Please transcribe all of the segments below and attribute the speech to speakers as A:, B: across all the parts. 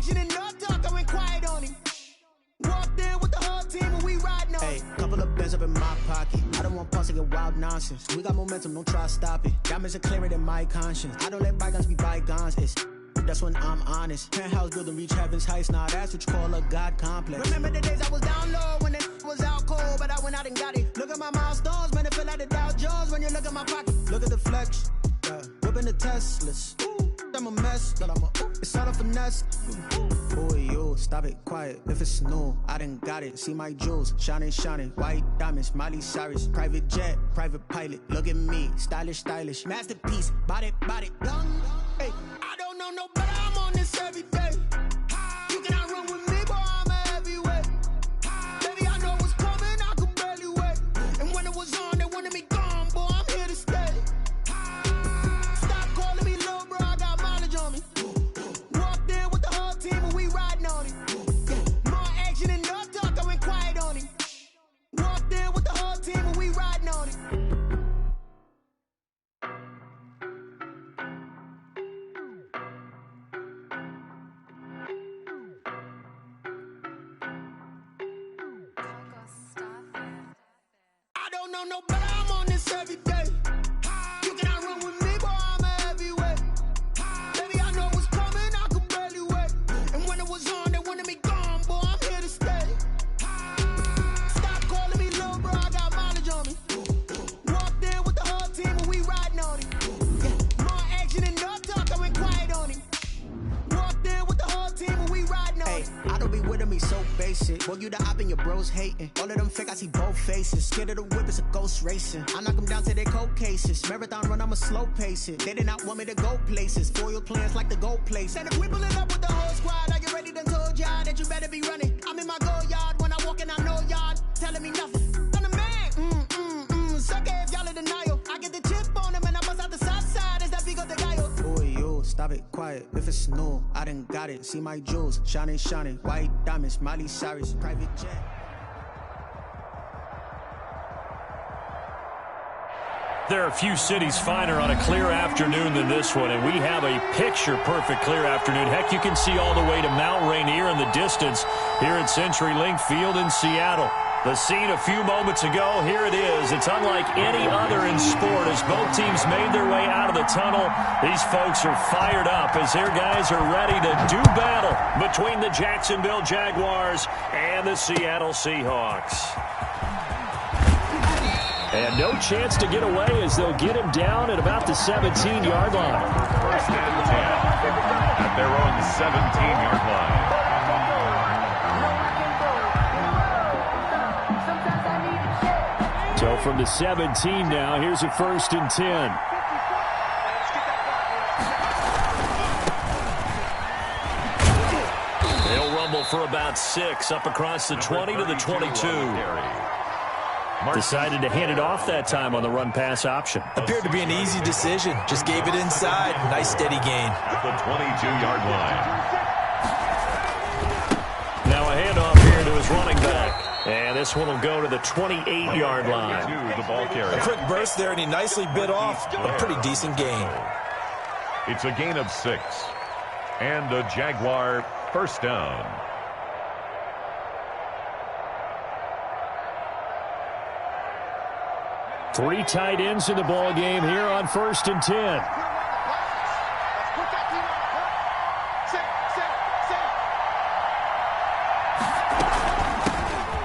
A: action and no talk, I went quiet on him. Walked in with the whole team and we riding on. Hey, couple of bands up in my pocket. I don't want pause to get wild nonsense. We got momentum, don't try to stop it. Diamonds are clearer than my conscience. I don't let bygones be bygones. That's when I'm honest. Penthouse building reach heaven's heights. Now that's what you call a God complex. Remember the days I was down low when it was out cold, but I went out and got it. Look at my milestones, man, it feel like the Dow Jones when you look at my pocket. Look at the flex, whipping the Teslas. I'm a mess, but it's all a finesse. Boy, yo, stop it, quiet. If it's new, I done got it. See my jewels, shining, shining. White diamonds, Miley Cyrus. Private jet, private pilot. Look at me, stylish, stylish. Masterpiece, body, young. Hey, I don't know no better. I'm on this every day. You cannot run with me, boy, I'm a heavyweight. Baby, I know what's coming, I could barely wait. And when it was on, they wanted me gone, boy, I'm here to stay. Stop calling me little bro, I got mileage on me. Walked in with the whole team and we riding on him. More action and no talk, I went quiet on him. Walked in with the whole team and we riding on him. I don't know no better, I'm on this every day. You cannot run with me, boy, I'm a heavyweight. Baby, I know what's coming, I could barely wait. And when it was on, they wanted me gone, boy, I'm here to stay. Stop calling me little bro, I got mileage on me. Walked in with the whole team and we riding on him. More action and no talk, I went quiet on him. Walked in with the whole team and we riding on him. Hey, I don't be with him, he's so basic. Boy, you the op and your bros hating. All of them fake, I see both faces. Scared of the whip, it's a ghost racing. I knock them down to their cold cases. Marathon run, I'ma slow pace it. They did not want me to go places. Foil plans like the gold place. And if we pulling up with the whole squad, I get ready to told y'all that you better be running. I'm in my go yard. When I walk in, I know y'all telling me nothing. I'm the man. Sucker if y'all in denial. I get the chip on them and I bust out the south side. Is that big of the guy? Boy, yo, stop it, quiet. If it's new, I done got it. See my jewels, shining, shining. White diamonds, Miley Cyrus, private jet.
B: There are a few cities finer on a clear afternoon than this one, and we have a picture-perfect clear afternoon. Heck, you can see all the way to Mount Rainier in the distance here at CenturyLink Field in Seattle. The scene a few moments ago, here it is. It's unlike any other in sport as both teams made their way out of the tunnel. These folks are fired up as their guys are ready to do battle between the Jacksonville Jaguars and the Seattle Seahawks. And no chance to get away as they'll get him down at about the 17-yard line.
C: First and 10 at their own 17-yard line.
B: So from the 17 now, here's a 1st and 10. They'll rumble for about 6 up across the 20 to the 22. Decided to hand it off that time on the run-pass option.
D: Appeared to be an easy decision. Just gave it inside. Nice steady gain.
C: At the 22-yard line.
B: Now a handoff here to his running back. And this one will go to the 28-yard line.
C: The ball carrier.
D: A quick burst there, and he nicely bit off a pretty decent gain.
C: It's a gain of 6. And a Jaguar first down.
B: Three tight ends in the ball game here on 1st and 10.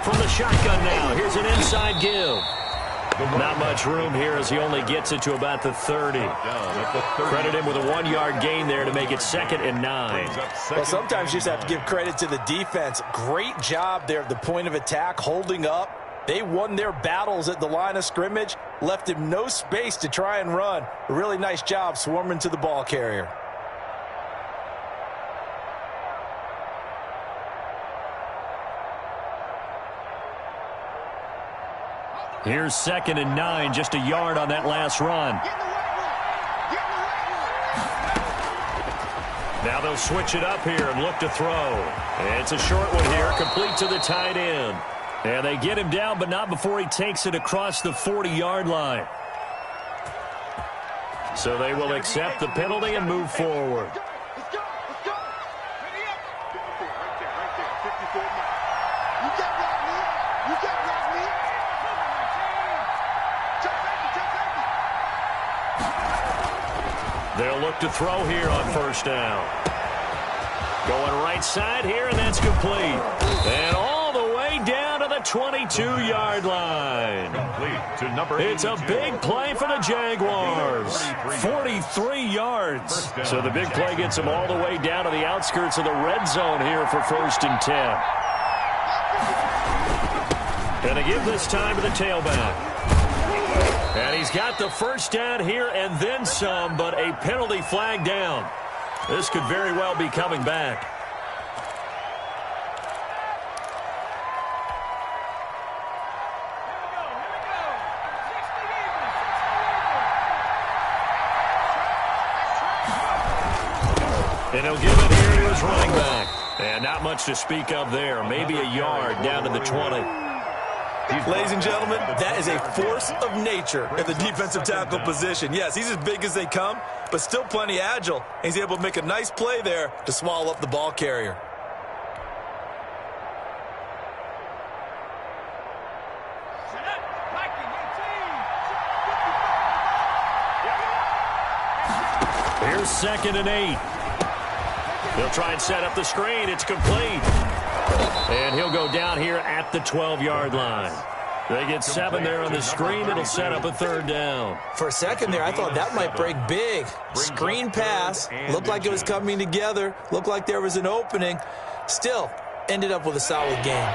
B: From the shotgun now, here's an inside give. Not much room here as he only gets it to about the 30. Credit him with a 1-yard gain there to make it 2nd and 9.
D: Well, sometimes you just have to give credit to the defense. Great job there at the point of attack, holding up. They won their battles at the line of scrimmage, left him no space to try and run. A really nice job swarming to the ball carrier.
B: Here's 2nd and 9, just a yard on that last run. Now they'll switch it up here and look to throw. It's a short one here, complete to the tight end. And they get him down, but not before he takes it across the 40-yard line. So they will accept the penalty and move forward. They'll look to throw here on first down. Going right side here, and that's complete. And all the way down to the 22-yard line. It's a big play for the Jaguars. 43 yards. So the big play gets them all the way down to the outskirts of the red zone here for 1st and 10. And they give this time to the tailback. And he's got the first down here and then some, but a penalty flag down. This could very well be coming back. And he'll give it here to his running back. And not much to speak of there. Maybe a yard down to the 20.
D: Ladies and gentlemen, that is a force of nature in the defensive tackle position. Yes, he's as big as they come, but still plenty agile. He's able to make a nice play there to swallow up the ball carrier.
B: Here's 2nd and 8. He'll try and set up the screen. It's complete. And he'll go down here at the 12-yard line. They get 7 there on the screen. It'll set up a 3rd down.
D: For a second there, I thought that might break big. Screen pass. Looked like it was coming together. Looked like there was an opening. Still, ended up with a solid game.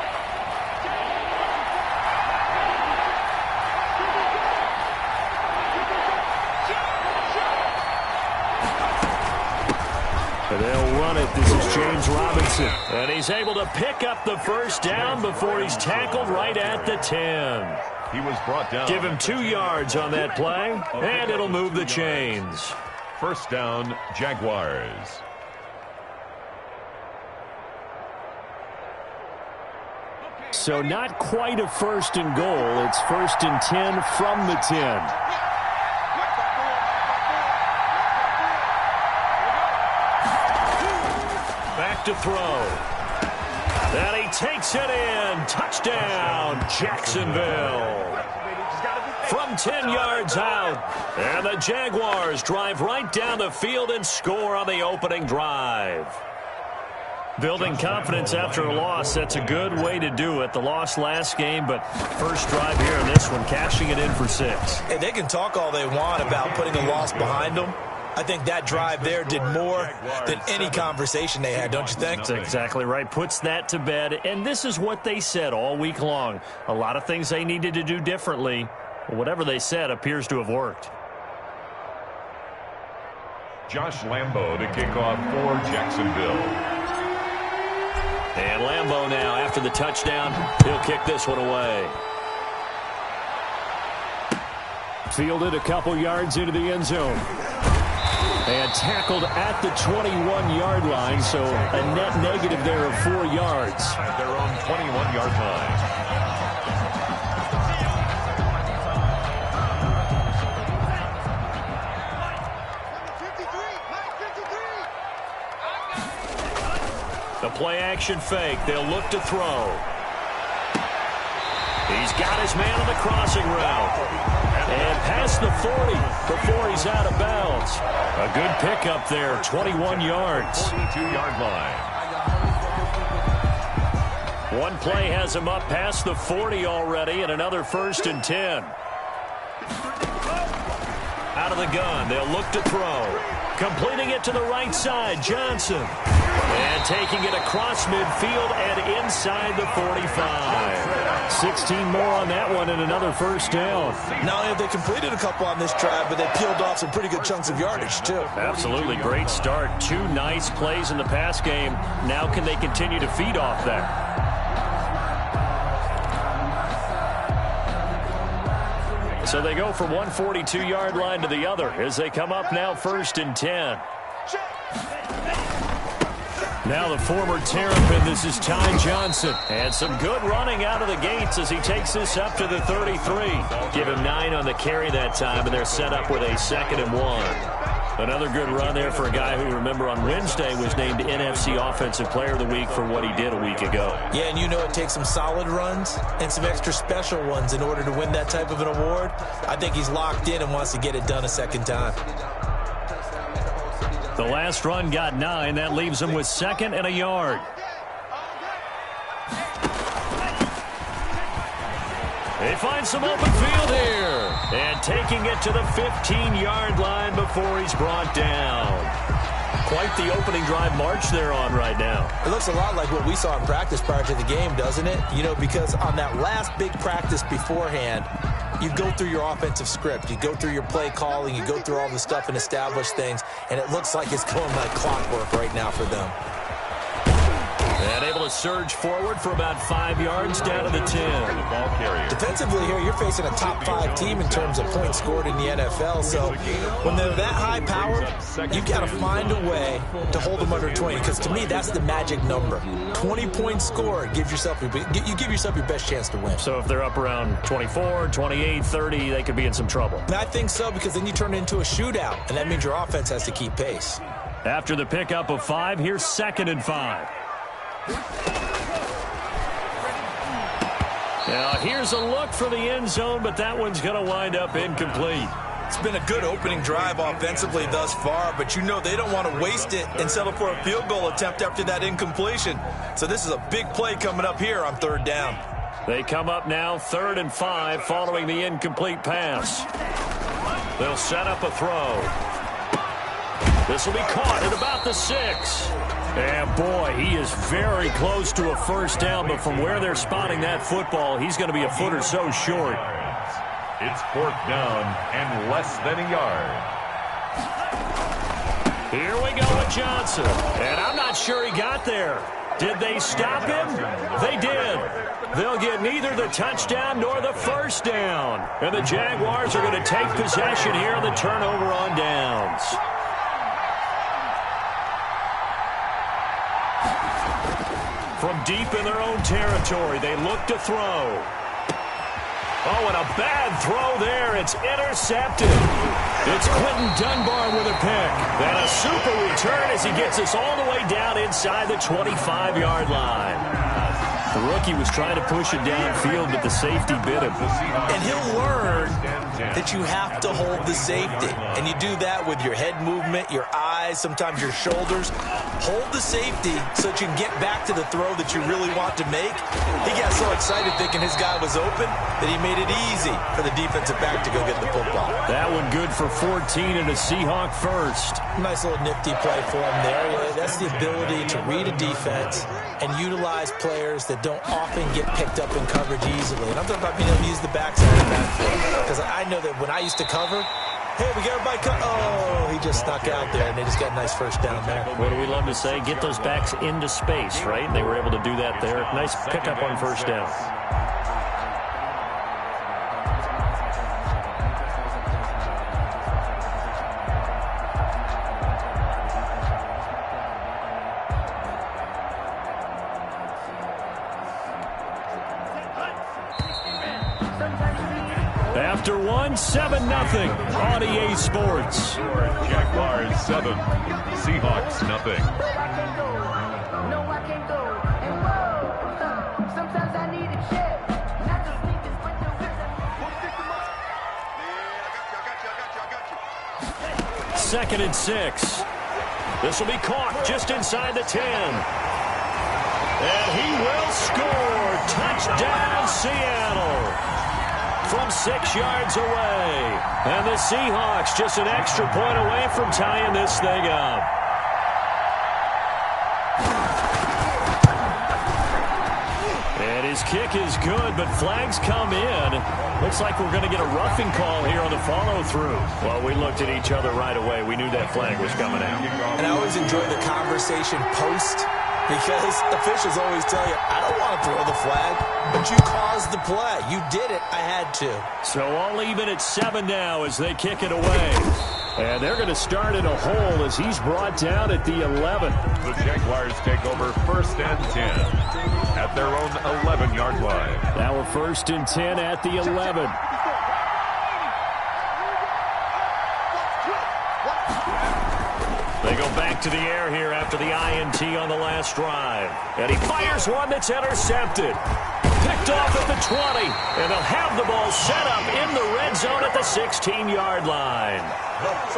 B: They'll run it. This is James Robinson. And he's able to pick up the first down before he's tackled right at the 10.
C: He was brought down.
B: Give him 2 yards on that play, and it'll move the chains.
C: First down, Jaguars.
B: So not quite a 1st and goal. It's 1st and 10 from the 10. To throw. And he takes it in. Touchdown, Jacksonville. From 10 yards out. And the Jaguars drive right down the field and score on the opening drive. Building confidence after a loss, that's a good way to do it. The loss last game, but first drive here in this one, cashing it in for 6.
D: Hey, they can talk all they want about putting a loss behind them. I think that drive there did more than any conversation they had, don't you think?
B: That's exactly right. Puts that to bed. And this is what they said all week long. A lot of things they needed to do differently. Whatever they said appears to have worked.
C: Josh Lambo to kick off for Jacksonville.
B: And Lambo now, after the touchdown, he'll kick this one away. Fielded a couple yards into the end zone. And tackled at the 21-yard line, so a net negative there of 4 yards.
C: At their own 21-yard line.
B: The play-action fake. They'll look to throw. He's got his man on the crossing route. And past the 40 before he's out of bounds. A good pickup there, 21 yards.
C: 42-yard line.
B: One play has him up past the 40 already, and another 1st and 10. Out of the gun, they'll look to throw. Completing it to the right side, Johnson. And taking it across midfield and inside the 45. 16 more on that one and another first down.
D: Not only have they completed a couple on this drive, but they peeled off some pretty good chunks of yardage, too.
B: Absolutely. Great start. 2 nice plays in the pass game. Now can they continue to feed off that? So they go from one 42-yard line to the other as they come up now 1st and 10. Now the former Terrapin, this is Ty Johnson. And some good running out of the gates as he takes this up to the 33. Give him 9 on the carry that time, and they're set up with a 2nd and 1. Another good run there for a guy who, remember, on Wednesday was named NFC Offensive Player of the Week for what he did a week ago.
D: Yeah, and you know it takes some solid runs and some extra special ones in order to win that type of an award. I think he's locked in and wants to get it done a second time.
B: The last run got 9. That leaves him with 2nd and a yard. They find some open field here. And taking it to the 15-yard line before he's brought down. Quite the opening drive march they're on right now.
D: It looks a lot like what we saw in practice prior to the game, doesn't it? You know, because on that last big practice beforehand, you go through your offensive script. You go through your play calling. You go through all the stuff and establish things. And it looks like it's going like clockwork right now for them.
B: And able to surge forward for about 5 yards down to the 10.
D: Defensively here, you're facing a top 5 team in terms of points scored in the NFL. So when they're that high powered, you've got to find a way to hold them under 20. Because to me, that's the magic number. 20 points scored gives yourself you give yourself your best chance to win.
B: So if they're up around 24, 28, 30, they could be in some trouble.
D: And I think so, because then you turn it into a shootout, and that means your offense has to keep pace.
B: After the pickup of 5, here's 2nd and 5. Now here's a look for the end zone, but that one's going to wind up incomplete.
D: It's been a good opening drive offensively thus far, but you know they don't want to waste it and settle for a field goal attempt after that incompletion. So this is a big play coming up here on 3rd down.
B: They come up now 3rd and 5 following the incomplete pass. They'll set up a throw. This will be caught at about the 6. And boy, he is very close to a first down, but from where they're spotting that football, he's going to be a foot or so short.
C: It's 4th down and less than a yard.
B: Here we go with Johnson. And I'm not sure he got there. Did they stop him? They did. They'll get neither the touchdown nor the first down. And the Jaguars are going to take possession here on the turnover on downs. From deep in their own territory, they look to throw. Oh, and a bad throw there. It's intercepted. It's Quentin Dunbar with a pick. And a super return as he gets us all the way down inside the 25-yard line. The rookie was trying to push it downfield, but the safety bit him.
D: And he'll learn that you have to hold the safety. And you do that with your head movement, your eyes, sometimes your shoulders. Hold the safety so that you can get back to the throw that you really want to make. He got so excited thinking his guy was open that he made it easy for the defensive back to go get the football.
B: That one good for 14 and a Seahawk first.
D: Nice little nifty play for him there. That's the ability to read a defense and utilize players that don't often get picked up in coverage easily. And I'm talking about being able to use the backside of the backfield. Because I know that when I used to cover, hey, we got everybody cut. Oh, he just snuck out there, and they just got a nice first down there.
B: What do we love to say? Get those backs into space, right? And they were able to do that there. Nice pickup on first down. After 7-0 on EA Sports.
C: Jaguars 7, Seahawks 0.
B: Second and 6. This will be caught just inside the 10. And he will score. Touchdown, Seattle. From 6 yards away. And the Seahawks just an extra point away from tying this thing up. And his kick is good, but flags come in. Looks like we're going to get a roughing call here on the follow-through. Well, we looked at each other right away. We knew that flag was coming out.
D: And I always enjoy the conversation post, because officials always tell you, I don't want to throw the flag, but you caused the play. You did it. I had to.
B: So all even at 7 now as they kick it away. And they're going to start in a hole as he's brought down at the 11.
C: The Jaguars take over 1st and 10 at their own 11-yard line.
B: Now we're 1st and 10 at the 11. back to the air here after the INT on the last drive. And he fires one that's intercepted. Picked off at the 20. And they'll have the ball set up in the red zone at the 16-yard line.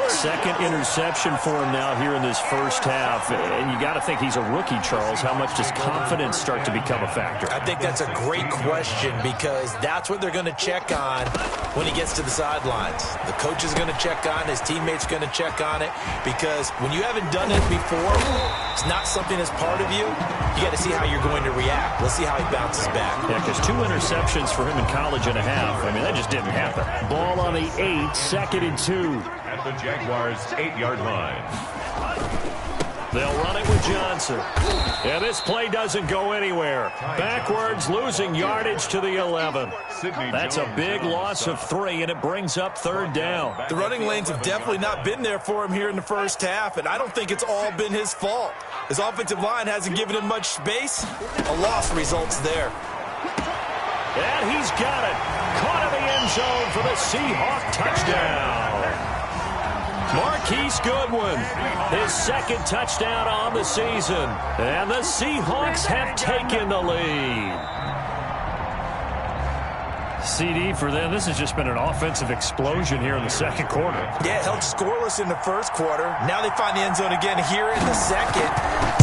B: Second interception for him now here in this first half. And you got to think he's a rookie, Charles. How much does confidence start to become a factor?
D: I think that's a great question because that's what they're going to check on when he gets to the sidelines. The coach is going to check on it. His teammates are going to check on it because when you haven't done it before, it's not something that's part of you. You got to see how you're going to react. Let's see how he bounces back.
B: Yeah, because 2 interceptions for him in college and a half. I mean, that just didn't happen. Ball on the 8, 2nd and 2.
C: At the Jaguars' 8-yard line.
B: They'll run it with Johnson. And this play doesn't go anywhere. Backwards, losing yardage to the 11. That's a big loss of 3, and it brings up 3rd down.
D: The running lanes have definitely not been there for him here in the first half, and I don't think it's all been his fault. His offensive line hasn't given him much space. A loss results there.
B: And he's got it. Caught in the end zone for the Seahawk touchdown. Marquise Goodwin, his 2nd touchdown on the season. And the Seahawks have taken the lead. CD for them, this has just been an offensive explosion here in the 2nd quarter.
D: Yeah, held scoreless in the 1st quarter. Now they find the end zone again here in the 2nd.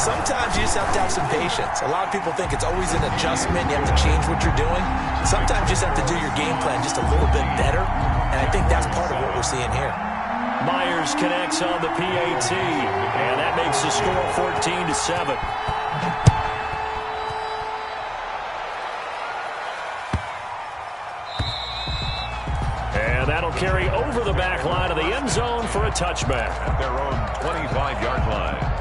D: Sometimes you just have to have some patience. A lot of people think it's always an adjustment. You have to change what you're doing. Sometimes you just have to do your game plan just a little bit better. And I think that's part of what we're seeing here.
B: Myers connects on the PAT, and that makes the score 14-7. And that'll carry over the back line of the end zone for a touchback.
C: At their own 25-yard line.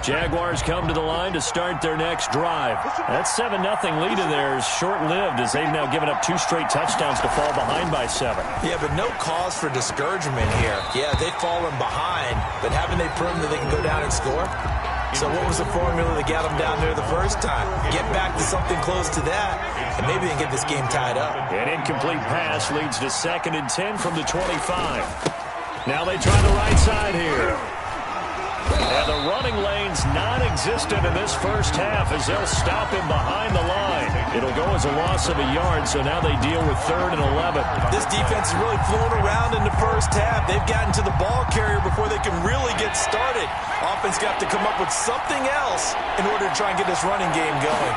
B: Jaguars come to the line to start their next drive. That 7-0 lead of theirs short-lived as they've now given up 2 straight touchdowns to fall behind by 7.
D: Yeah, but no cause for discouragement here. Yeah, they've fallen behind, but haven't they proven that they can go down and score? So what was the formula that got them down there the first time? Get back to something close to that, and maybe they can get this game tied up.
B: An incomplete pass leads to 2nd and 10 from the 25. Now they try the right side here. And the running lane's non-existent in this first half as they'll stop him behind the line. It'll go as a loss of a yard, so now they deal with 3rd and 11.
D: This defense is really fooling around in the first half. They've gotten to the ball carrier before they can really get started. Offense got to come up with something else in order to try and get this running game going.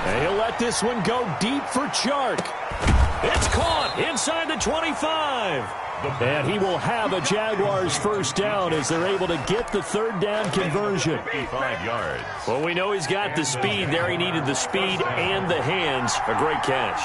B: And he'll let this one go deep for Chark. It's caught inside the 25. And he will have a Jaguars first down as they're able to get the 3rd down conversion.
C: 5 yards.
B: Well, we know he's got the speed there. He needed the speed and the hands. A great catch.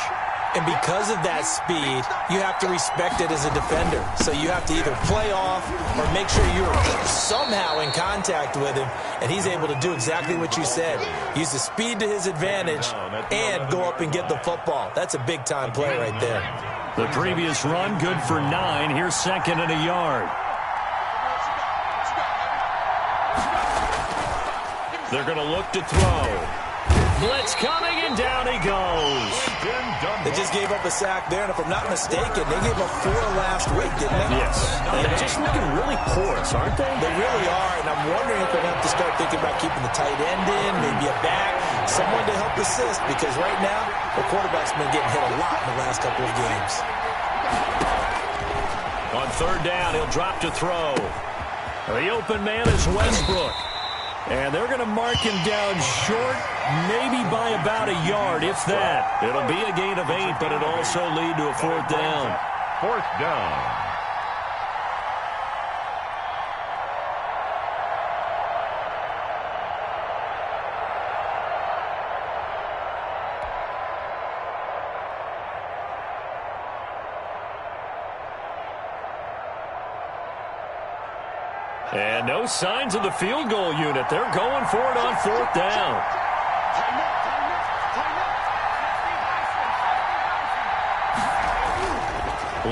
D: And because of that speed, you have to respect it as a defender. So you have to either play off or make sure you're somehow in contact with him. And he's able to do exactly what you said. Use the speed to his advantage and go up and get the football. That's a big-time play right there.
B: The previous run, good for 9. Here's 2nd and a yard. They're going to look to throw. Blitz coming, and down he goes.
D: They just gave up a sack there, and if I'm not mistaken, they gave up 4 last week, didn't they?
B: Yes. They're just looking really porous, aren't they?
D: They really are, and I'm wondering if they're going to have to start thinking about keeping the tight end in, maybe a back, someone to help assist, because right now, the quarterback's been getting hit a lot in the last couple of games.
B: On 3rd down, he'll drop to throw. The open man is Westbrook. And they're going to mark him down short, maybe by about a yard, if that. It'll be a gain of 8, but it'll also lead to a 4th down.
C: 4th down.
B: And no signs of the field goal unit. They're going for it on 4th down.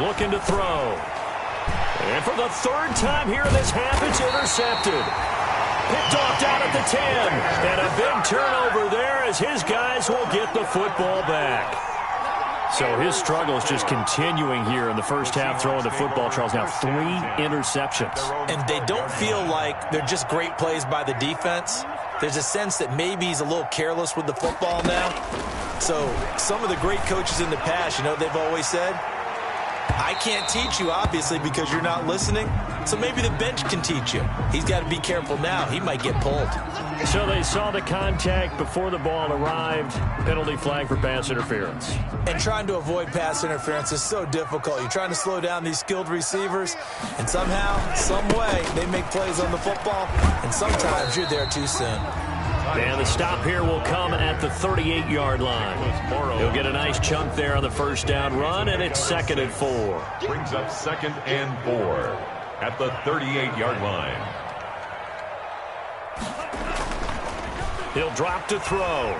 B: Looking to throw. And for the 3rd time here in this half, it's intercepted. Picked off down at the 10. And a big turnover there as his guys will get the football back. So his struggles just continuing here in the first half throwing the football, Charles. Now 3 interceptions.
D: And they don't feel like they're just great plays by the defense. There's a sense that maybe he's a little careless with the football now. So some of the great coaches in the past, you know, they've always said, I can't teach you, obviously, because you're not listening. So maybe the bench can teach you. He's got to be careful now. He might get pulled.
B: So they saw the contact before the ball arrived. Penalty flag for pass interference.
D: And trying to avoid pass interference is so difficult. You're trying to slow down these skilled receivers, and somehow, some way, they make plays on the football, and sometimes you're there too soon.
B: And the stop here will come at the 38-yard line. He'll get a nice chunk there on the first down run, and it's 2nd and 4.
C: Brings up 2nd and 4 at the 38-yard line.
B: He'll drop to throw.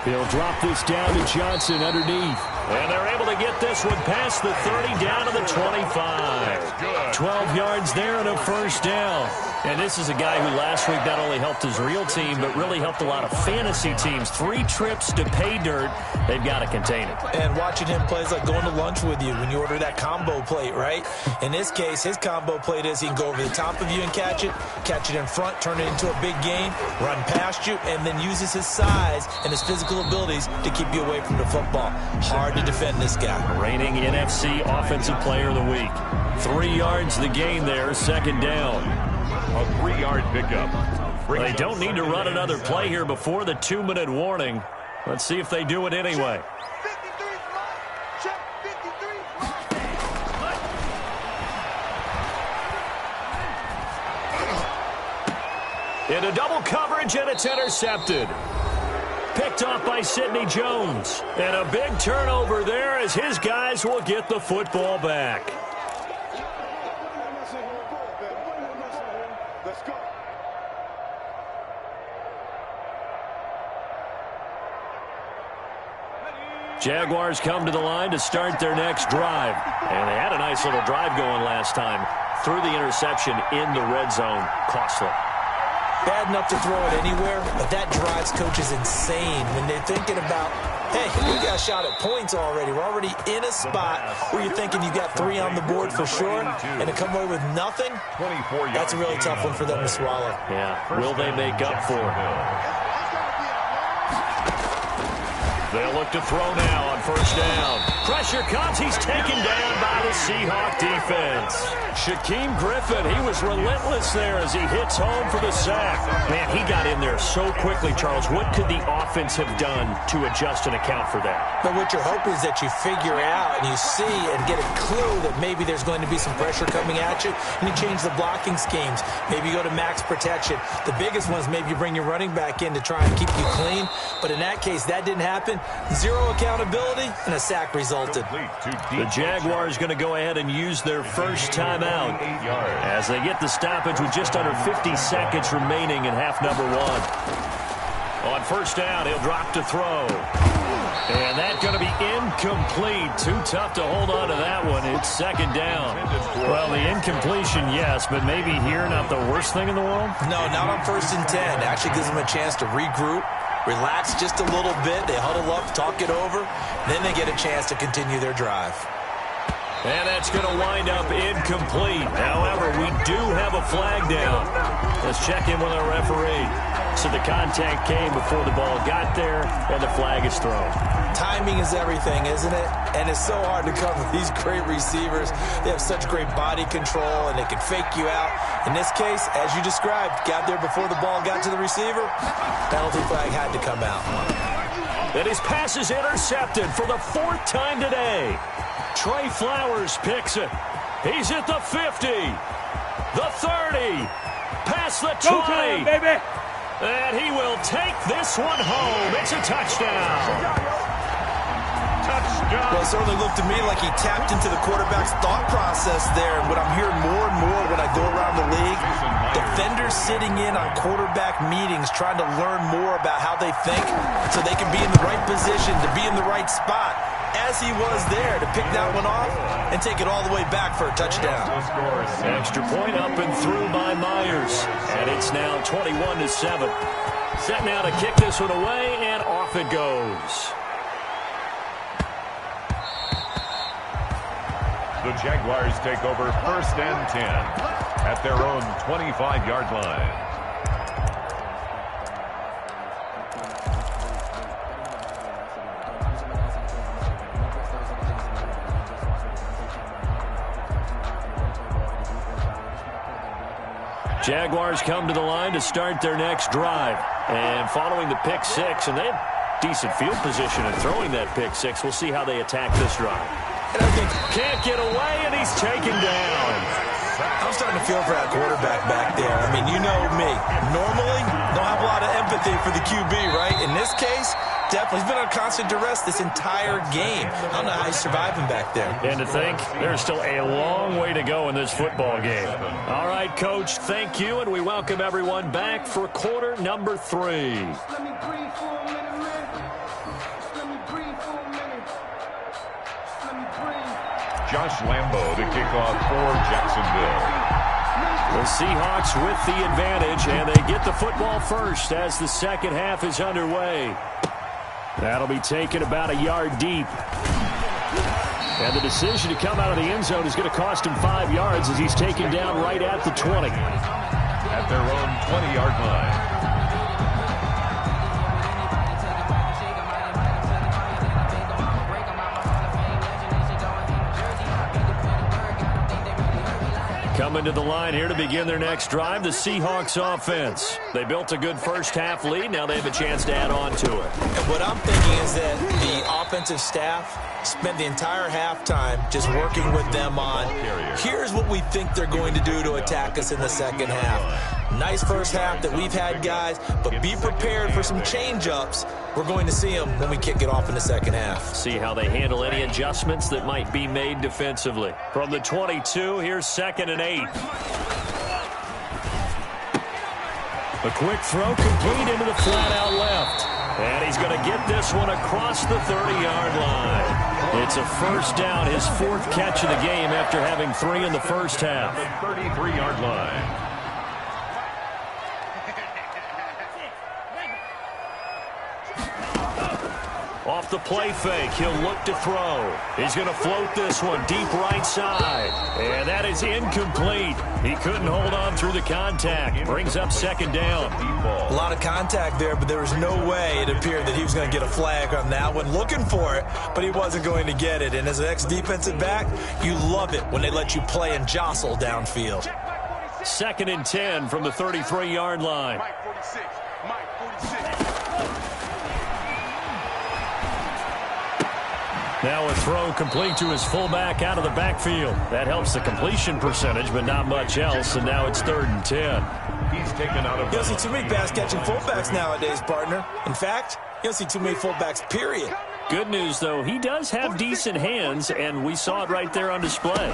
B: He'll drop this down to Johnson underneath. And they're able to get this one past the 30 down to the 25. 12 yards there and a first down. And this is a guy who last week not only helped his real team, but really helped a lot of fantasy teams. 3 trips to pay dirt. They've got to contain it.
D: And watching him play is like going to lunch with you when you order that combo plate, right? In this case, his combo plate is he can go over the top of you and catch it in front, turn it into a big gain, run past you, and then uses his size and his physical abilities to keep you away from the football. Hard to defend this guy.
B: Reigning NFC Offensive Player of the Week. 3 yards the gain there, 2nd down.
C: A 3-yard pickup.
B: They don't need to run another play here before the 2-minute warning. Let's see if they do it anyway. Into double coverage, and it's intercepted. Picked off by Sidney Jones. And a big turnover there as his guys will get the football back. Jaguars come to the line to start their next drive. And they had a nice little drive going last time. Threw the interception in the red zone. Costly.
D: Bad enough to throw it anywhere, but that drives coaches insane when they're thinking about, hey, we got shot at points already. We're already in a spot where you're thinking you got 3 on the board for sure, and to come away with nothing, that's a really tough one for them to swallow.
B: Yeah, will they make up for it? They'll look to throw now on first down. Pressure comes. He's taken down by the Seahawk defense. Shaquem Griffin, he was relentless there as he hits home for the sack. Man, he got in there so quickly, Charles. What could the offense have done to adjust and account for that?
D: But what you're hoping is that you figure out and you see and get a clue that maybe there's going to be some pressure coming at you, and you change the blocking schemes. Maybe you go to max protection. The biggest one is maybe you bring your running back in to try and keep you clean. But in that case, that didn't happen. 0 accountability, and a sack resulted.
B: The Jaguars going to go ahead and use their first timeout as they get the stoppage with just under 50 seconds remaining in half number 1. On first down, he'll drop to throw. And that's going to be incomplete. Too tough to hold on to that one. It's 2nd down. Well, the incompletion, yes, but maybe here not the worst thing in the world?
D: No, not on 1st and 10. Actually gives them a chance to regroup, relax just a little bit. They huddle up, talk it over. Then they get a chance to continue their drive.
B: And that's going to wind up incomplete. However, we do have a flag down. Let's check in with our referee. So the contact came before the ball got there, and the flag is thrown.
D: Timing is everything, isn't it? And it's so hard to cover these great receivers. They have such great body control, and they can fake you out. In this case, as you described, got there before the ball got to the receiver. Penalty flag had to come out.
B: And his pass is intercepted for the 4th time today. Trey Flowers picks it. He's at the 50, the 30, past the 20.
E: Go time, baby.
B: And he will take this one home. It's a touchdown.
D: Well, it certainly looked to me like he tapped into the quarterback's thought process there. And what I'm hearing more and more when I go around the league, defenders sitting in on quarterback meetings trying to learn more about how they think so they can be in the right position to be in the right spot. As as he was there to pick that one off and take it all the way back for a touchdown.
B: Extra point up and through by Myers. And it's now 21-7. Set now to kick this one away, and off it goes.
C: The Jaguars take over 1st and 10 at their own 25-yard line.
B: Jaguars come to the line to start their next drive. And following the pick six, and they have decent field position in throwing that pick six. We'll see how they attack this drive.
D: And I think
B: can't get away, and he's taken down.
D: I'm starting to feel for that quarterback back there. I mean, you know me. Normally, don't have a lot of empathy for the QB, right? In this case, definitely. He's been under constant duress this entire game. I don't know how he's surviving back there.
B: And to think, there's still a long way to go in this football game. All right, Coach, thank you, and we welcome everyone back for quarter number 3.
C: Josh Lambo to kick off for Jacksonville.
B: The Seahawks with the advantage, and they get the football first as the second half is underway. That'll be taken about a yard deep. And the decision to come out of the end zone is going to cost him 5 yards as he's taken down right at the 20.
C: At their own 20-yard line.
B: Coming to the line here to begin their next drive, the Seahawks offense. They built a good first half lead. Now they have a chance to add on to it.
D: And what I'm thinking is that the offensive staff spent the entire halftime just working with them on, here's what we think they're going to do to attack us in the second half. Nice first half that we've had, guys, but be prepared for some change-ups. We're going to see them when we kick it off in the second half.
B: See how they handle any adjustments that might be made defensively. From the 22, here's 2nd and 8. A quick throw complete into the flat out left. And he's going to get this one across the 30-yard line. It's a first down, his 4th catch of the game after having 3 in the first half.
C: The 33-yard line.
B: Off the play fake, he'll look to throw. He's going to float this one deep right side. And that is incomplete. He couldn't hold on through the contact. Brings up 2nd down.
D: A lot of contact there, but there was no way it appeared that he was going to get a flag on that one. Looking for it, but he wasn't going to get it. And as an ex-defensive back, you love it when they let you play and jostle downfield.
B: 2nd and 10 from the 33-yard line. Now a throw complete to his fullback out of the backfield. That helps the completion percentage, but not much else, and now it's 3rd and 10.
C: He's taken out of...
D: You don't see too many pass-catching fullbacks nowadays, partner. In fact, you don't see too many fullbacks, period.
B: Good news, though, he does have decent hands, and we saw it right there on display.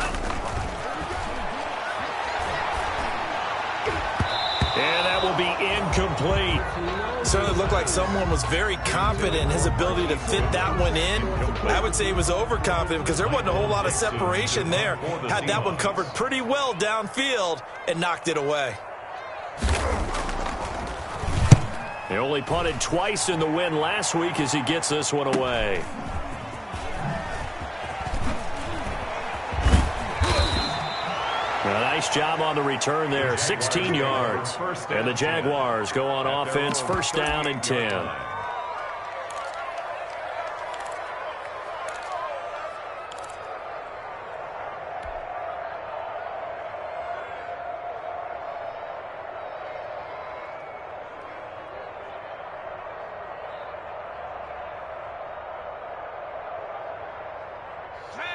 B: And that will be incomplete.
D: Certainly looked like someone was very confident in his ability to fit that one in. I would say he was overconfident because there wasn't a whole lot of separation there. Had that one covered pretty well downfield and knocked it away.
B: He only punted twice in the win last week as he gets this one away. A nice job on the return there, 16 yards. And the Jaguars go on offense, 1st down and 10.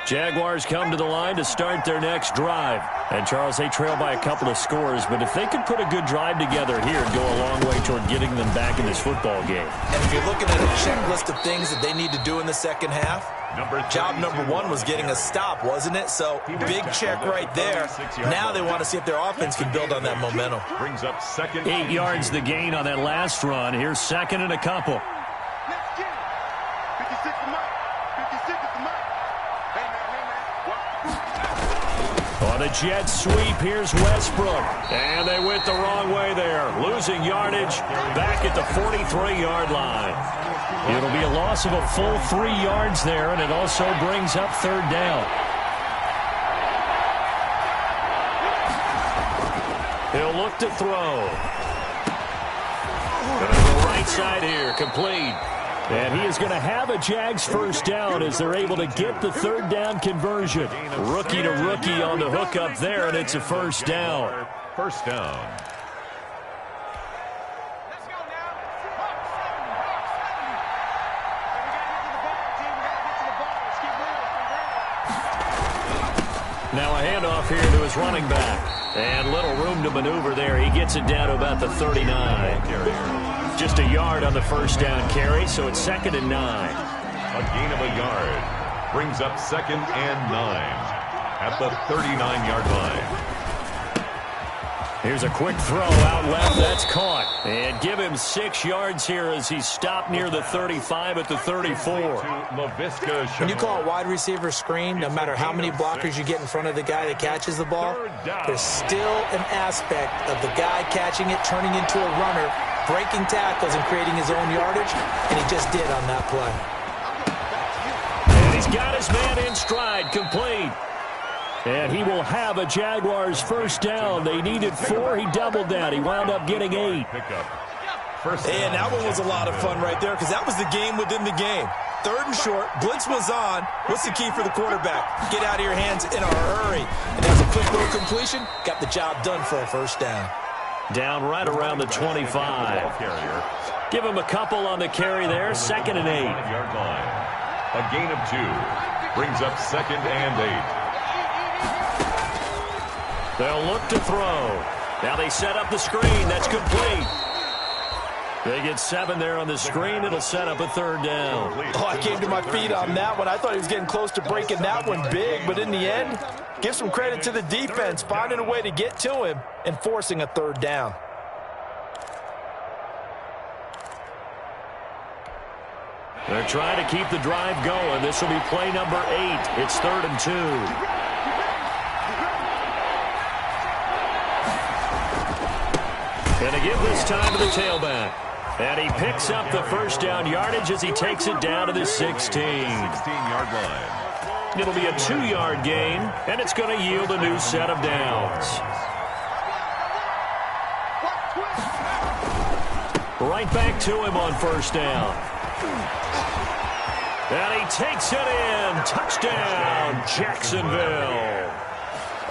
B: Jaguars come to the line to start their next drive. And, Charles, they trail by a couple of scores, but if they could put a good drive together here, it'd go a long way toward getting them back in this football game.
D: And if you're looking at a checklist of things that they need to do in the second half, job number 1 was getting a stop, wasn't it? So, big check right there. Now they want to see if their offense can build on that momentum.
C: Brings up 2nd.
B: 8 yards the gain on that last run. Here's 2nd and a couple. On the jet sweep, here's Westbrook. And they went the wrong way there. Losing yardage back at the 43-yard line. It'll be a loss of a full 3 yards there, and it also brings up third down. He'll look to throw. Going to the right side here, complete. And he is going to have a Jags first down as they're able to get the third down conversion. Rookie to rookie on the hook up there, and it's a first down.
C: First down.
B: Now a handoff here to his running back. And little room to maneuver there. He gets it down to about the 39. Just a yard on the first down carry, so it's 2nd and 9.
C: A gain of a yard. Brings up 2nd and 9 at the 39-yard line.
B: Here's a quick throw out left. That's caught. And give him 6 yards here as he's stopped near the 35 at the 34.
D: When you call a wide receiver screen, no matter how many blockers you get in front of the guy that catches the ball, there's still an aspect of the guy catching it, turning into a runner, breaking tackles and creating his own yardage, and he just did on that play.
B: And he's got his man in stride, complete. And he will have a Jaguars first down. They needed 4. He doubled that. He wound up getting 8.
D: And that one was a lot of fun right there because that was the game within the game. 3rd and short. Blitz was on. What's the key for the quarterback? Get out of your hands in a hurry. And that's a quick little completion. Got the job done for a first down.
B: Down right around the 25. Give him a couple on the carry there. 2nd and 8.
C: A gain of 2. Brings up 2nd and 8.
B: They'll look to throw. Now they set up the screen. That's complete. They get 7 there on the screen. It'll set up a third down.
D: Oh, I came to my feet on that one. I thought he was getting close to breaking that one big, but in the end, give some credit to the defense, finding a way to get to him and forcing a third down.
B: They're trying to keep the drive going. This will be play number 8. It's 3rd and 2. And to give this time to the tailback. And he picks up the first down yardage as he takes it down to the 16.
C: 16-yard line.
B: It'll be a 2-yard gain, and it's going to yield a new set of downs. Right back to him on first down. And he takes it in. Touchdown, Jacksonville.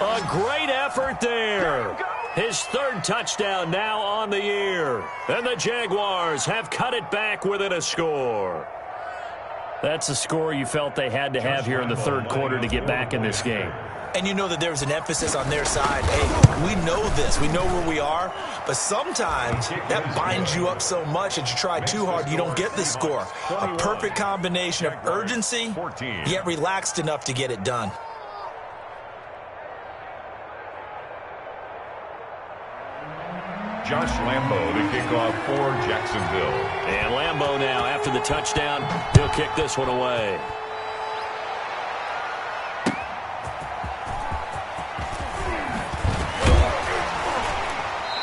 B: A great effort there. His 3rd touchdown now on the year. And the Jaguars have cut it back within a score. That's a score you felt they had to have here in the 3rd quarter to get back in this game.
D: And you know that there was an emphasis on their side. Hey, we know this. We know where we are. But sometimes that binds you up so much that you try too hard, you don't get the score. A perfect combination of urgency, yet relaxed enough to get it done.
C: Josh Lambo to kick off for Jacksonville.
B: And Lambo now, after the touchdown, he'll kick this one away.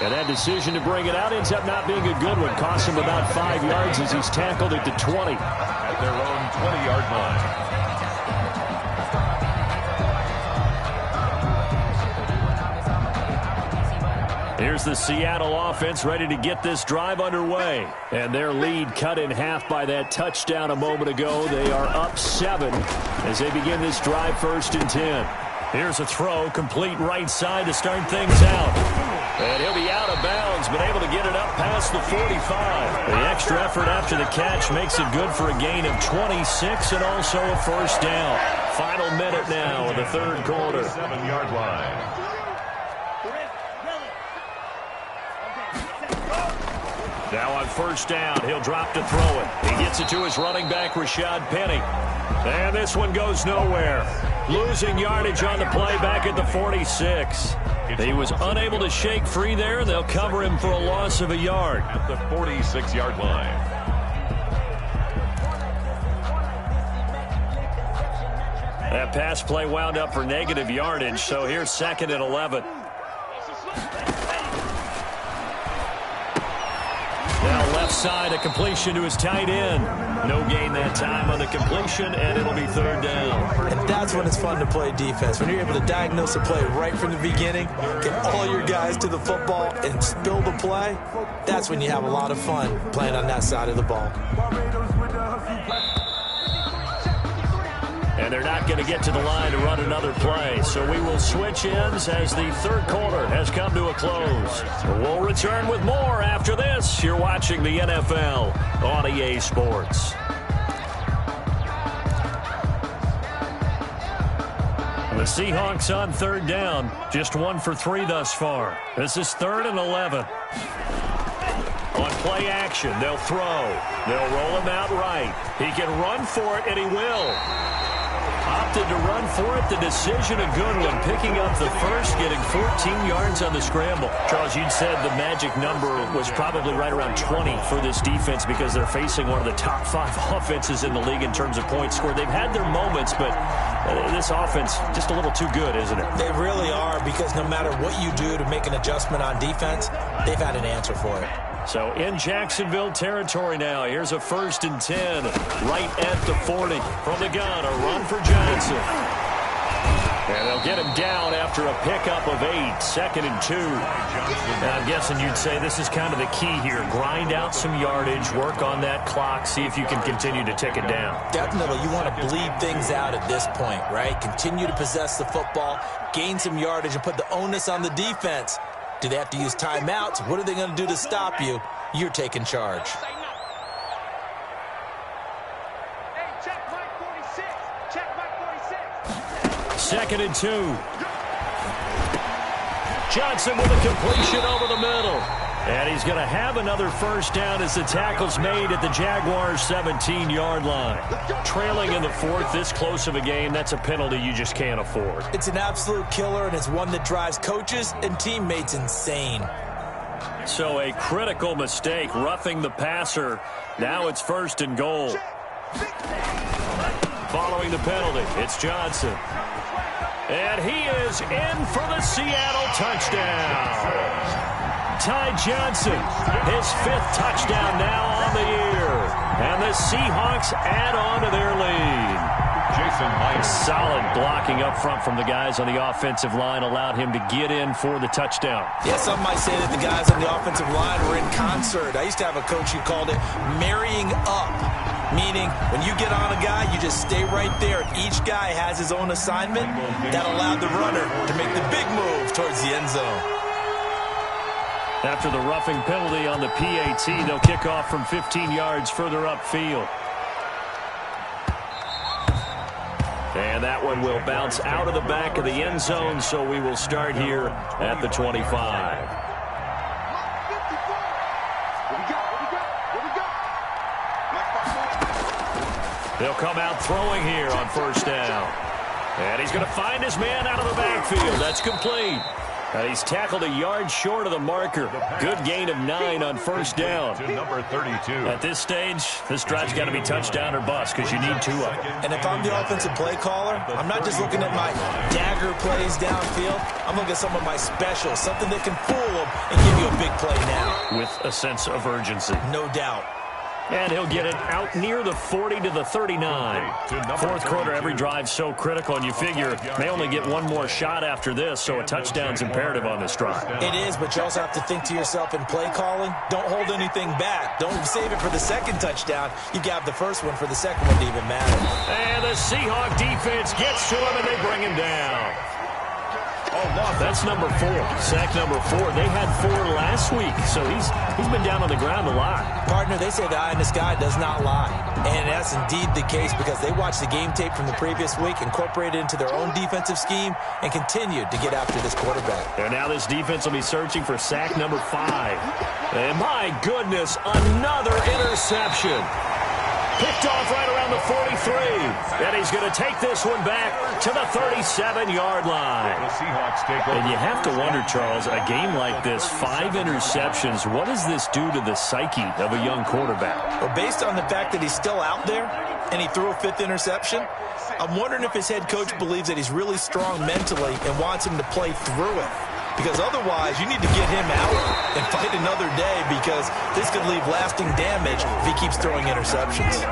B: And that decision to bring it out ends up not being a good one. Costs him about 5 yards as he's tackled at the 20.
C: At their own 20-yard line.
B: Here's the Seattle offense ready to get this drive underway. And their lead cut in half by that touchdown a moment ago. They are up 7 as they begin this drive 1st and 10. Here's a throw, complete right side to start things out. And he'll be out of bounds, but able to get it up past the 45. The extra effort after the catch makes it good for a gain of 26 and also a first down. Final minute now of the 3rd quarter.
C: 7-yard line.
B: Now on first down, he'll drop to throw it. He gets it to his running back, Rashad Penny. And this one goes nowhere. Losing yardage on the play back at the 46. He was unable to shake free there, and they'll cover him for a loss of a yard.
C: At the 46-yard line.
B: That pass play wound up for negative yardage, so here's 2nd and 11. Now left side, a completion to his tight end. No gain that time on the completion, and it'll be 3rd down.
D: And that's when it's fun to play defense. When you're able to diagnose a play right from the beginning, get all your guys to the football, and spill the play, that's when you have a lot of fun playing on that side of the ball.
B: And they're not going to get to the line to run another play. So we will switch ends as the 3rd quarter has come to a close. We'll return with more after this. You're watching the NFL on EA Sports. The Seahawks on 3rd down. Just 1 for 3 thus far. This is 3rd and 11. On play action, they'll throw. They'll roll him out right. He can run for it, and he will. Opted to run for it. The decision, a good one. Picking up the first, getting 14 yards on the scramble. Charles, you'd said the magic number was probably right around 20 for this defense because they're facing one of the top 5 offenses in the league in terms of points scored. They've had their moments, but this offense just a little too good, isn't it? They really are, because no matter what you do to make an adjustment on defense, they've had an answer for it. So in Jacksonville territory now. Here's a 1st and 10. Right at the 40. From the gun, a run for Johnson. And they'll get him down after a pickup of 8. 2nd and 2. Now I'm guessing you'd say this is kind of the key here. Grind out some yardage, work on that clock, see if you can continue to tick it down. Definitely. You want to bleed things out at this point, right? Continue to possess the football, gain some yardage, and put the onus on the defense. Do they have to use timeouts? What are they going to do to stop you? You're taking charge.
E: Hey, check Mike 46. Check Mike 46.
B: 2nd and 2. Johnson with a completion over the middle. And he's going to have another 1st down as the tackle's made at the Jaguars' 17-yard line. Trailing in the 4th, this close of a game, that's a penalty you just can't afford.
D: It's an absolute killer, and it's one that drives coaches and teammates insane.
B: So a critical mistake, roughing the passer. Now it's 1st and goal. Following the penalty, it's Johnson. And he is in for the Seattle touchdown. Ty Johnson, his 5th touchdown now on the year. And the Seahawks add on to their lead.
C: Jason Myers.
B: Solid blocking up front from the guys on the offensive line allowed him to get in for the touchdown.
D: Yeah, some might say that the guys on the offensive line were in concert. I used to have a coach who called it marrying up, meaning when you get on a guy, you just stay right there. Each guy has his own assignment. That allowed the runner to make the big move towards the end zone.
B: After the roughing penalty on the PAT, they'll kick off from 15 yards further upfield. And that one will bounce out of the back of the end zone, so we will start here at the 25. They'll come out throwing here on 1st down. And he's going to find his man out of the backfield. That's complete. He's tackled a yard short of the marker. Good gain of 9 on 1st down.
C: To number 32.
B: At this stage, this drive's got to be touchdown or bust because you need 2 of them.
D: And if I'm the offensive play caller, I'm not just looking at my dagger plays downfield. I'm looking at some of my specials, something that can fool them and give you a big play now.
B: With a sense of urgency.
D: No doubt.
B: And he'll get it out near the 40 to the 39. 4th quarter, every drive's so critical, and you figure they only get one more shot after this, so a touchdown's imperative on this drive.
D: It is, but you also have to think to yourself in play calling, don't hold anything back. Don't save it for the 2nd touchdown. You got the 1st one for the 2nd one to even matter.
B: And the Seahawk defense gets to him, and they bring him down. That's number 4. Sack number 4. They had 4 last week, so he's been down on the ground a lot.
D: Partner, they say the eye in the sky does not lie. And that's indeed the case because they watched the game tape from the previous week, incorporated it into their own defensive scheme, and continued to get after this quarterback.
B: And now this defense will be searching for sack number 5. And my goodness, another interception. Picked off right around the 43. And he's going to take this one back to the 37-yard line.
C: The Seahawks take over.
B: And you have to wonder, Charles, a game like this, 5 interceptions, what does this do to the psyche of a young quarterback?
D: Well, based on the fact that he's still out there, and he threw a 5th interception. I'm wondering if his head coach believes that he's really strong mentally and wants him to play through it. Because otherwise, you need to get him out and fight another day, because this could leave lasting damage if he keeps throwing interceptions.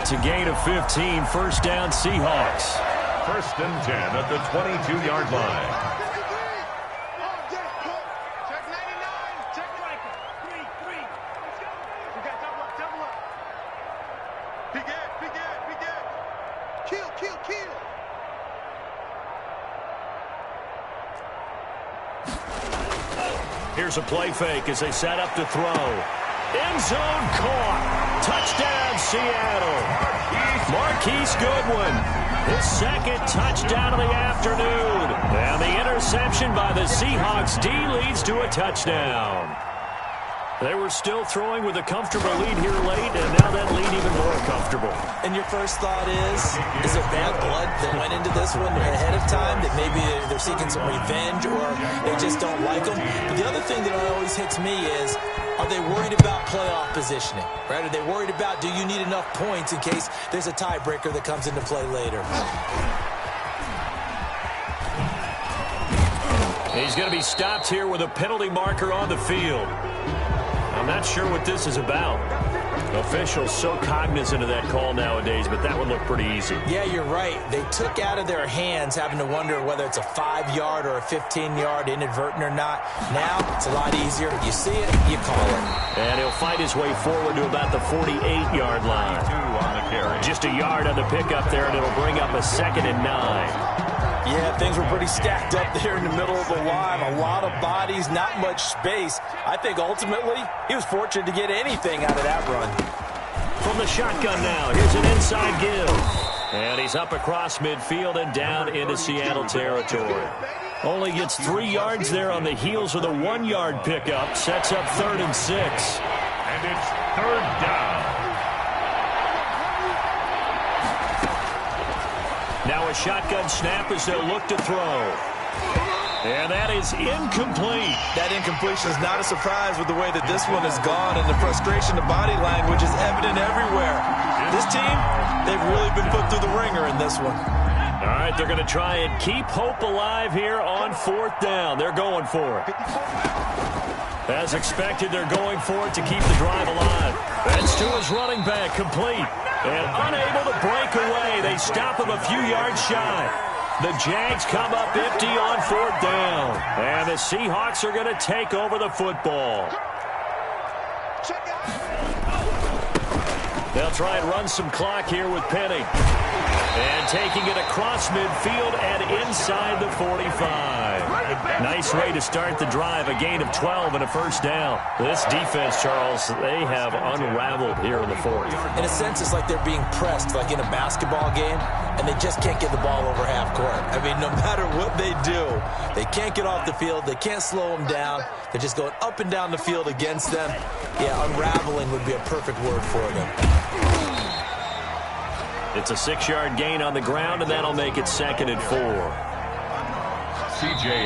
B: It's a gain of 15, first down Seahawks.
C: First and 10 at the 22-yard line.
E: Check 99. Check Riker. 3. Let's go. We got double up. Big Ed. Kill.
B: Here's a play fake as they set up to throw. End zone caught. Touchdown, Seattle. Marquise Goodwin, his second touchdown of the afternoon. And the interception by the Seahawks D leads to a touchdown. They were still throwing with a comfortable lead here late, and now that lead even more comfortable.
D: And your first thought is there bad blood that went into this one ahead of time, that maybe they're seeking some revenge or they just don't like them? But the other thing that always hits me is, are they worried about playoff positioning? Right? Are they worried about, do you need enough points in case there's a tiebreaker that comes into play later?
B: He's going to be stopped here with a penalty marker on the field. I'm not sure what this is about. Officials so cognizant of that call nowadays, but that would look pretty easy.
D: Yeah, you're right. They took out of their hands having to wonder whether it's a 5-yard or a 15-yard inadvertent or not. Now, it's a lot easier. You see it, you call it.
B: And he'll fight his way forward to about the 48-yard line.
C: 2 on the carry.
B: Just a yard on the pickup there, and it'll bring up a 2nd and 9.
D: Yeah, things were pretty stacked up there in the middle of the line. A lot of bodies, not much space. I think ultimately he was fortunate to get anything out of that run.
B: From the shotgun now, here's an inside give. And he's up across midfield and down into Seattle territory. Only gets 3 yards there on the heels of the 1-yard pickup. Sets up 3rd and 6.
C: And it's 3rd down.
B: Now a shotgun snap as they'll look to throw. And that is incomplete.
D: That incompletion is not a surprise with the way that this one has gone, and the frustration, the body language is evident everywhere. This team, they've really been put through the ringer in this one.
B: All right, they're going to try and keep hope alive here on 4th down. They're going for it. As expected, they're going for it to keep the drive alive. That's to his running back, complete. And unable to break away. They stop him a few yards shy. The Jags come up empty on 4th down. And the Seahawks are going to take over the football. They'll try and run some clock here with Penny. And taking it across midfield and inside the 45. Nice way to start the drive. A gain of 12 and a 1st down. This defense, Charles, they have unraveled here in the 4th.
D: In a sense, it's like they're being pressed, like in a basketball game, and they just can't get the ball over half court. I mean, no matter what they do, they can't get off the field. They can't slow them down. They're just going up and down the field against them. Yeah, unraveling would be a perfect word for them.
B: It's a 6-yard gain on the ground, and that'll make it 2nd and 4.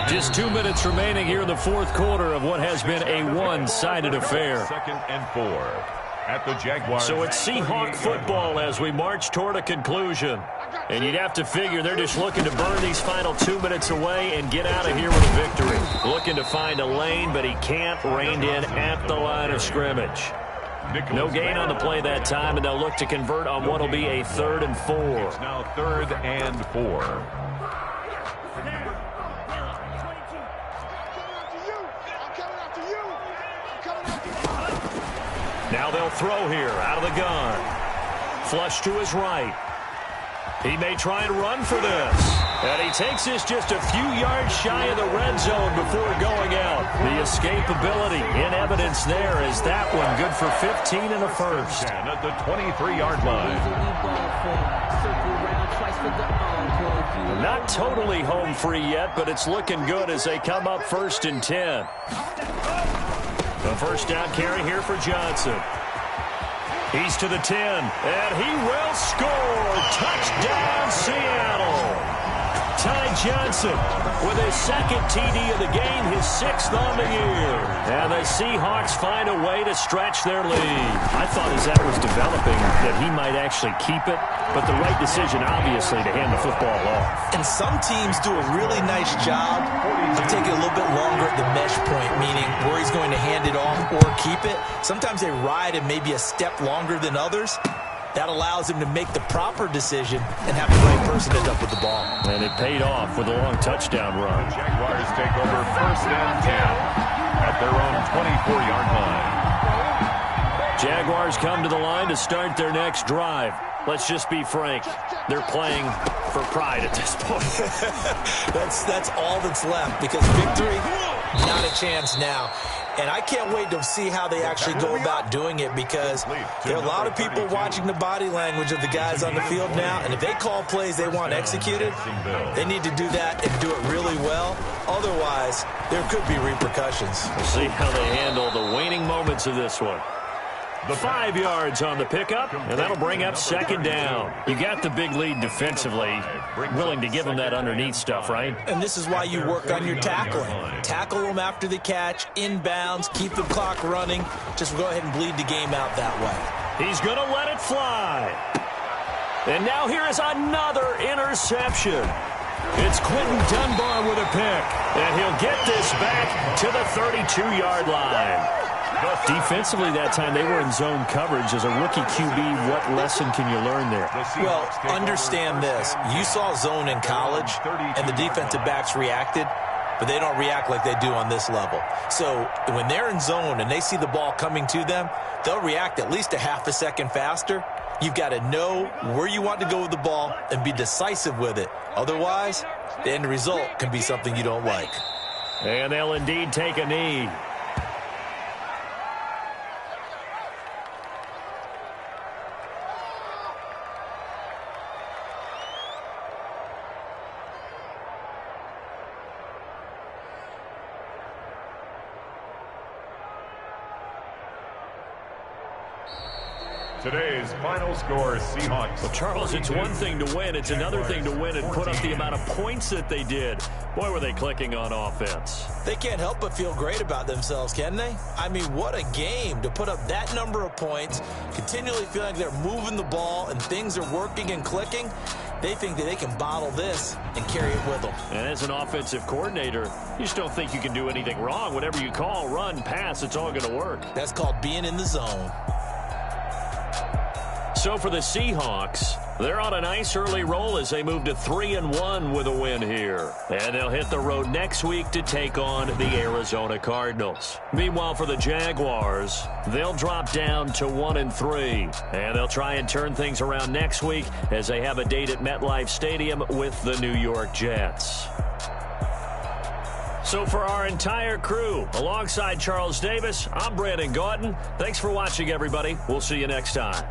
B: Just 2 minutes remaining here in the 4th quarter of what has been a one-sided affair.
C: 2nd and 4 at the Jaguars.
B: So it's Seahawk football as we march toward a conclusion. And you'd have to figure they're just looking to burn these final 2 minutes away and get out of here with a victory. Looking to find a lane, but he can't. Reined in at the line of scrimmage. No gain on the play that time, and they'll look to convert on what will be a 3rd and 4.
C: It's now 3rd and 4.
B: Now they'll throw here out of the gun. Flush to his right. He may try and run for this. And he takes this just a few yards shy of the red zone before going out. The escapability in evidence there is that one good for 15 and a 1st.
C: And at the 23-yard line.
B: Not totally home free yet, but it's looking good as they come up 1st and 10. The 1st down carry here for Johnson. He's to the 10, and he will score. Touchdown, Seattle. Ty Johnson with his second TD of the game, his 6th on the year. And the Seahawks find a way to stretch their lead.
F: I thought as that was developing that he might actually keep it, but the right decision, obviously, to hand the football off.
D: And some teams do a really nice job of taking a little bit longer at the mesh point, meaning where he's going to hand it off or keep it. Sometimes they ride him maybe a step longer than others. That allows him to make the proper decision and have the right person end up with the ball.
B: And it paid off with a long touchdown run.
C: The Jaguars take over 1st and 10 at their own 24-yard line.
B: Jaguars come to the line to start their next drive. Let's just be frank. They're playing for pride at this point.
D: That's all that's left, because victory, not a chance now. And I can't wait to see how they actually go about doing it, because there are a lot of people watching the body language of the guys on the field now, and if they call plays they want executed, they need to do that and do it really well. Otherwise, there could be repercussions.
B: We'll see how they handle the waning moments of this one. 5 yards on the pickup, and that'll bring up 2nd down. You got the big lead defensively, willing to give them that underneath stuff, right?
D: And this is why you work on your tackling. Tackle them after the catch, inbounds, keep the clock running. Just go ahead and bleed the game out that way.
B: He's going to let it fly. And now here is another interception. It's Quentin Dunbar with a pick, and he'll get this back to the 32-yard line. Defensively that time, they were in zone coverage. As a rookie QB, what lesson can you learn there?
D: Well, understand this. You saw zone in college, and the defensive backs reacted, but they don't react like they do on this level. So when they're in zone and they see the ball coming to them, they'll react at least a half a second faster. You've got to know where you want to go with the ball and be decisive with it. Otherwise, the end result can be something you don't like.
B: And they'll indeed take a knee.
C: Today's final score, Seahawks.
B: Well, Charles, it's one thing to win. It's another thing to win and put up the amount of points that they did. Boy, were they clicking on offense.
D: They can't help but feel great about themselves, can they? I mean, what a game to put up that number of points, continually feel like they're moving the ball and things are working and clicking. They think that they can bottle this and carry it with them.
B: And as an offensive coordinator, you just don't think you can do anything wrong. Whatever you call, run, pass, it's all going to work.
D: That's called being in the zone.
B: So for the Seahawks, they're on a nice early roll as they move to 3-1 with a win here. And they'll hit the road next week to take on the Arizona Cardinals. Meanwhile, for the Jaguars, they'll drop down to 1-3. And they'll try and turn things around next week as they have a date at MetLife Stadium with the New York Jets. So for our entire crew, alongside Charles Davis, I'm Brandon Gautin. Thanks for watching, everybody. We'll see you next time.